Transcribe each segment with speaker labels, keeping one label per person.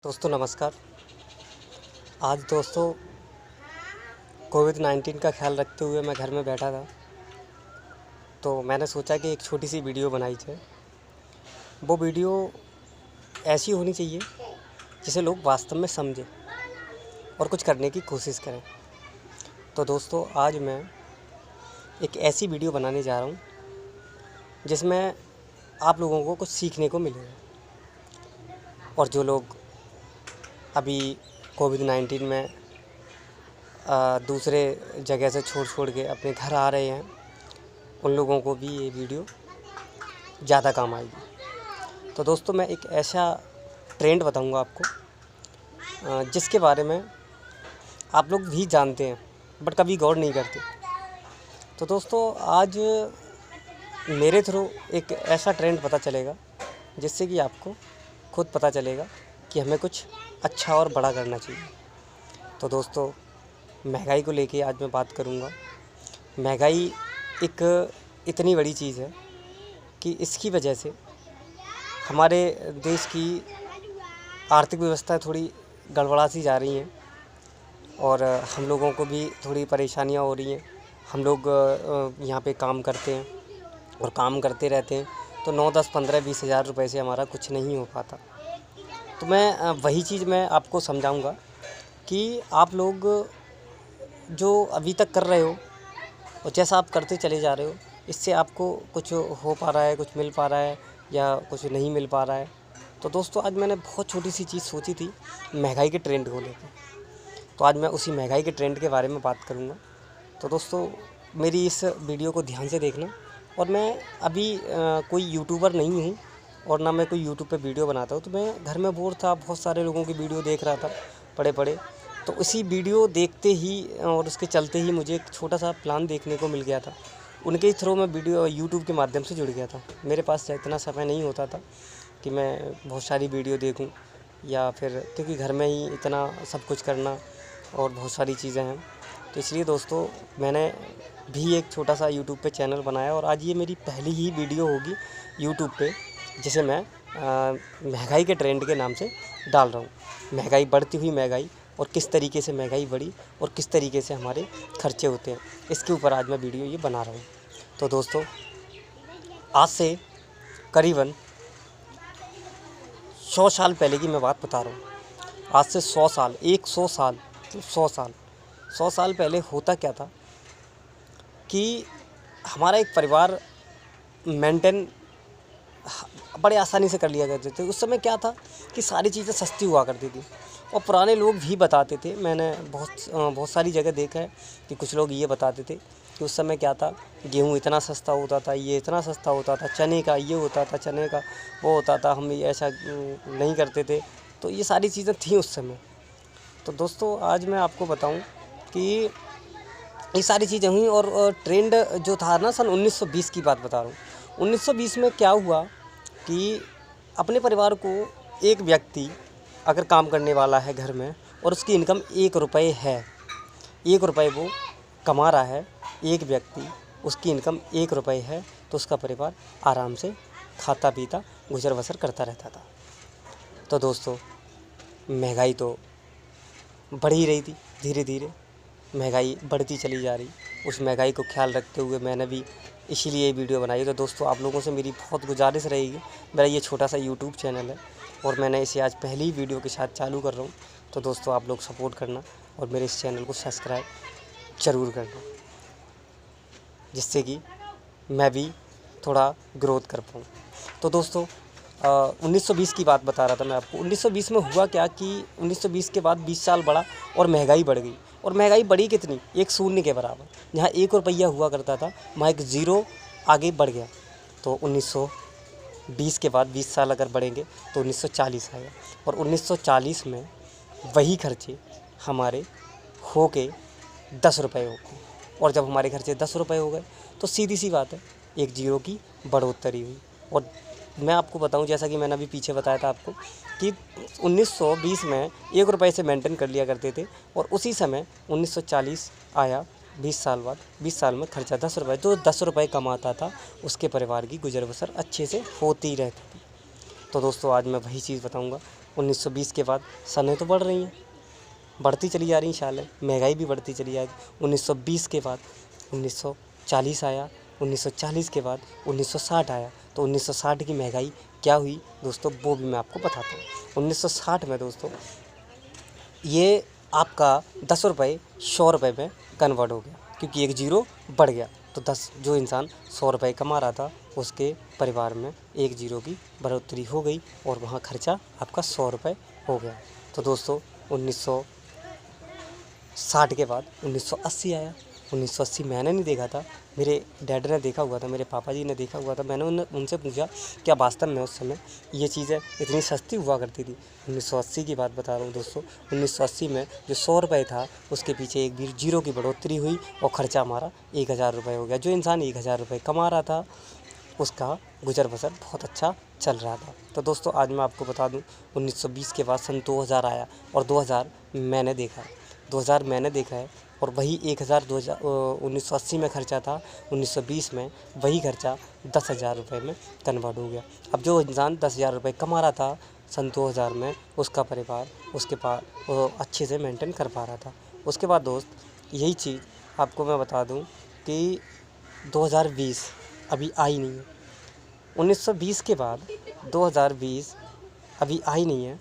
Speaker 1: दोस्तों नमस्कार। आज दोस्तों कोविड-19 का ख्याल रखते हुए मैं घर में बैठा था, तो मैंने सोचा कि एक छोटी सी वीडियो बनाई जाए। वो वीडियो ऐसी होनी चाहिए जिसे लोग वास्तव में समझें और कुछ करने की कोशिश करें। तो दोस्तों आज मैं एक ऐसी वीडियो बनाने जा रहा हूँ जिसमें आप लोगों को कुछ सीखने को मिलेगा। और जो लोग अभी कोविड-19 में दूसरे जगह से छोड़ के अपने घर आ रहे हैं, उन लोगों को भी ये वीडियो ज़्यादा काम आएगी। तो दोस्तों मैं एक ऐसा ट्रेंड बताऊंगा आपको जिसके बारे में आप लोग भी जानते हैं बट कभी गौर नहीं करते। तो दोस्तों आज मेरे थ्रू एक ऐसा ट्रेंड पता चलेगा जिससे कि आपको खुद पता चलेगा कि हमें कुछ अच्छा और बड़ा करना चाहिए। तो दोस्तों महंगाई को लेके आज मैं बात करूँगा। महंगाई एक इतनी बड़ी चीज़ है कि इसकी वजह से हमारे देश की आर्थिक व्यवस्था थोड़ी गड़बड़ा सी जा रही हैं और हम लोगों को भी थोड़ी परेशानियाँ हो रही हैं। हम लोग यहाँ पे काम करते हैं और काम करते रहते हैं, तो 9, 10, 15, 20 हज़ार रुपये से हमारा कुछ नहीं हो पाता। तो मैं वही चीज़ मैं आपको समझाऊंगा कि आप लोग जो अभी तक कर रहे हो और जैसा आप करते चले जा रहे हो, इससे आपको कुछ हो पा रहा है, कुछ मिल पा रहा है या कुछ नहीं मिल पा रहा है। तो दोस्तों आज मैंने बहुत छोटी सी चीज़ सोची थी महंगाई के ट्रेंड को लेकर। तो आज मैं उसी महंगाई के ट्रेंड के बारे में बात करूँगा। तो दोस्तों मेरी इस वीडियो को ध्यान से देखना। और मैं अभी कोई यूट्यूबर नहीं हूँ और ना मैं कोई यूट्यूब पे वीडियो बनाता हूँ। तो मैं घर में बोर था, बहुत सारे लोगों की वीडियो देख रहा था पड़े। तो उसी वीडियो देखते ही और उसके चलते ही मुझे एक छोटा सा प्लान देखने को मिल गया था। उनके थ्रू मैं वीडियो यूट्यूब के माध्यम से जुड़ गया था। मेरे पास इतना समय नहीं होता था कि मैं बहुत सारी वीडियो देखूं या फिर, क्योंकि घर में ही इतना सब कुछ करना और बहुत सारी चीज़ें हैं। तो इसलिए दोस्तों मैंने भी एक छोटा सा यूट्यूब पे चैनल बनाया और आज ये मेरी पहली ही वीडियो होगी यूट्यूब पे, जिसे मैं महंगाई के ट्रेंड के नाम से डाल रहा हूँ। महंगाई, बढ़ती हुई महंगाई और किस तरीके से महंगाई बढ़ी और किस तरीके से हमारे खर्चे होते हैं, इसके ऊपर आज मैं वीडियो ये बना रहा हूँ। तो दोस्तों आज से करीबन 100 साल पहले की मैं बात बता रहा हूँ। आज से 100 साल, 100 साल, 100 साल पहले होता क्या था कि हमारा एक परिवार मेंटेन बड़े आसानी से कर लिया करते थे। उस समय क्या था कि सारी चीज़ें सस्ती हुआ करती थी और पुराने लोग भी बताते थे, मैंने बहुत सारी जगह देखा है कि कुछ लोग ये बताते थे कि उस समय क्या था, गेहूँ इतना सस्ता होता था, ये इतना सस्ता होता था, चने का ये होता था, चने का वो होता था, हम ये ऐसा नहीं करते थे। तो ये सारी चीज़ें थी उस समय। तो दोस्तों आज मैं आपको बताऊं कि ये सारी चीज़ें हुई और ट्रेंड जो था ना, सन 1920 की बात बता रहा हूँ। 1920 में क्या हुआ कि अपने परिवार को एक व्यक्ति अगर काम करने वाला है घर में और उसकी इनकम 1 रुपये है, 1 रुपये वो कमा रहा है, एक व्यक्ति उसकी इनकम 1 रुपये है, तो उसका परिवार आराम से खाता पीता गुजर बसर करता रहता था। तो दोस्तों महंगाई तो बढ़ ही रही थी, धीरे धीरे महंगाई बढ़ती चली जा रही। उस महंगाई को ख्याल रखते हुए मैंने भी इसीलिए ये वीडियो बनाई। तो दोस्तों आप लोगों से मेरी बहुत गुजारिश रहेगी, मेरा ये छोटा सा यूट्यूब चैनल है और मैंने इसे आज पहली वीडियो के साथ चालू कर रहा हूँ। तो दोस्तों आप लोग सपोर्ट करना और मेरे इस चैनल को सब्सक्राइब ज़रूर करना, जिससे कि मैं भी थोड़ा ग्रोथ कर पाऊँ। तो दोस्तों 1920 की बात बता रहा था मैं आपको। 1920 में हुआ क्या कि 1920 के बाद 20 साल बढ़ा और महंगाई बढ़ गई। और महंगाई बढ़ी कितनी, एक शून्य के बराबर। जहाँ 1 रुपया हुआ करता था वहाँ एक ज़ीरो आगे बढ़ गया। तो 1920 के बाद 20 साल अगर बढ़ेंगे तो 1940 आएगा और 1940 में वही खर्चे हमारे हो के 10 रुपये हो गए। और जब हमारे खर्चे 10 रुपये हो गए तो सीधी सी बात है, एक जीरो की बढ़ोतरी हुई। और मैं आपको बताऊं, जैसा कि मैंने अभी पीछे बताया था आपको कि 1920 में 1 रुपये से मेंटेन कर लिया करते थे और उसी समय 1940 आया, 20 साल बाद, 20 साल में खर्चा 10 रुपये। तो 10 रुपये कमाता था, उसके परिवार की गुजर बसर अच्छे से होती रहती थी। तो दोस्तों आज मैं वही चीज़ बताऊंगा 1920 के बाद सनें तो बढ़ रही हैं, बढ़ती चली जा रही शालें, महंगाई भी बढ़ती चली जाएगी। 1920 के बाद 1940 आया, 1940 के बाद 1960 आया, तो 1960 की महंगाई क्या हुई दोस्तों, वो भी मैं आपको बताता हूँ। 1960 में दोस्तों ये आपका 10 रुपये 100 रुपये में कन्वर्ट हो गया, क्योंकि एक जीरो बढ़ गया। तो 10 जो इंसान 100 रुपये कमा रहा था उसके परिवार में एक जीरो की बढ़ोतरी हो गई और वहाँ खर्चा आपका 100 रुपये हो गया। तो दोस्तों 1960 के बाद 1980 आया। 1980 मैंने नहीं देखा था, मेरे डैड ने देखा हुआ था, मेरे पापा जी ने देखा हुआ था। मैंने उनसे पूछा क्या वास्तव में उस समय ये चीज़ें इतनी सस्ती हुआ करती थी। 1980 की बात बता रहा हूँ दोस्तों। 1980 में जो 100 रुपये था उसके पीछे एक भी जीरो की बढ़ोतरी हुई और ख़र्चा हमारा 1000 रुपये हो गया। जो इंसान 1000 रुपये कमा रहा था उसका गुजर बसर बहुत अच्छा चल रहा था। तो दोस्तों आज मैं आपको बता दूं 1920 के बाद सन 2000 आया और 2000 मैंने देखा है, 2000 मैंने देखा है और वही 1000 1980 में खर्चा था, 1920 में वही खर्चा 10,000 रुपये में कन्वर्ट हो गया। अब जो इंसान 10,000 रुपये कमा रहा था सन 2000 में, उसका परिवार उसके पास अच्छे से मेंटेन कर पा रहा था। उसके बाद दोस्त यही चीज़ आपको मैं बता दूं कि 2020 अभी आई नहीं है। 1920 के बाद 2020 अभी आई नहीं है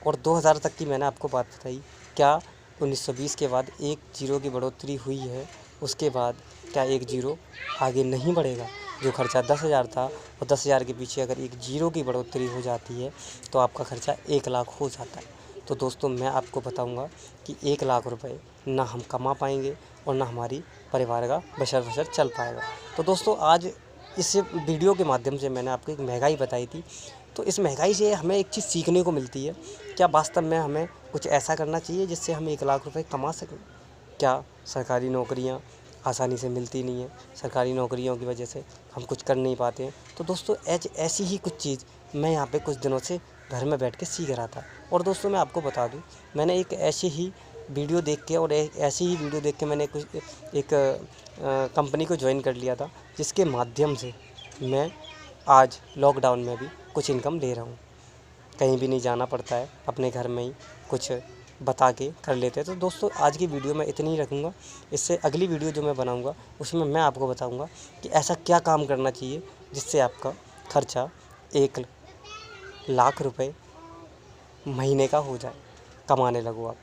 Speaker 1: और 2000 तक की मैंने आपको बात बताई। क्या 1920 के बाद एक जीरो की बढ़ोतरी हुई है, उसके बाद क्या एक जीरो आगे नहीं बढ़ेगा? जो खर्चा 10,000 था और 10,000 के पीछे अगर एक जीरो की बढ़ोतरी हो जाती है तो आपका खर्चा 1 लाख हो जाता है। तो दोस्तों मैं आपको बताऊंगा कि 1 लाख रुपए ना हम कमा पाएंगे और ना हमारी परिवार का बशर चल पाएगा। तो दोस्तों आज इस वीडियो के माध्यम से मैंने आपको एक महंगाई बताई थी। तो इस महंगाई से हमें एक चीज़ सीखने को मिलती है, क्या वास्तव में हमें कुछ ऐसा करना चाहिए जिससे हम 1 लाख रुपए कमा सकें? क्या सरकारी नौकरियां आसानी से मिलती नहीं है, सरकारी नौकरियों की वजह से हम कुछ कर नहीं पाते हैं? तो दोस्तों ऐसी ही कुछ चीज़ मैं यहाँ पे कुछ दिनों से घर में बैठ के सीख रहा था। और दोस्तों मैं आपको बता दूँ, मैंने एक ऐसी ही वीडियो देख के और ऐसी ही वीडियो देख के मैंने एक कंपनी को ज्वाइन कर लिया था, जिसके माध्यम से मैं आज लॉकडाउन में भी कुछ इनकम ले रहा हूँ। कहीं भी नहीं जाना पड़ता है, अपने घर में ही कुछ बता के कर लेते हैं। तो दोस्तों आज की वीडियो मैं इतनी ही रखूँगा। इससे अगली वीडियो जो मैं बनाऊँगा उसमें मैं आपको बताऊँगा कि ऐसा क्या काम करना चाहिए जिससे आपका खर्चा 1 लाख रुपए महीने का हो जाए, कमाने लगो आप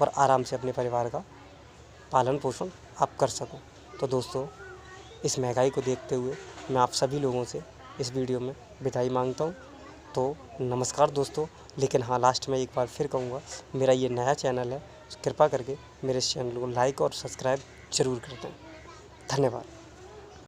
Speaker 1: और आराम से अपने परिवार का पालन पोषण आप कर सको। तो दोस्तों इस महंगाई को देखते हुए मैं आप सभी लोगों से इस वीडियो में विदाई मांगता हूँ। तो नमस्कार दोस्तों। लेकिन हाँ, लास्ट में एक बार फिर कहूँगा, मेरा ये नया चैनल है, कृपा करके मेरे इस चैनल को लाइक और सब्सक्राइब ज़रूर कर दें। धन्यवाद।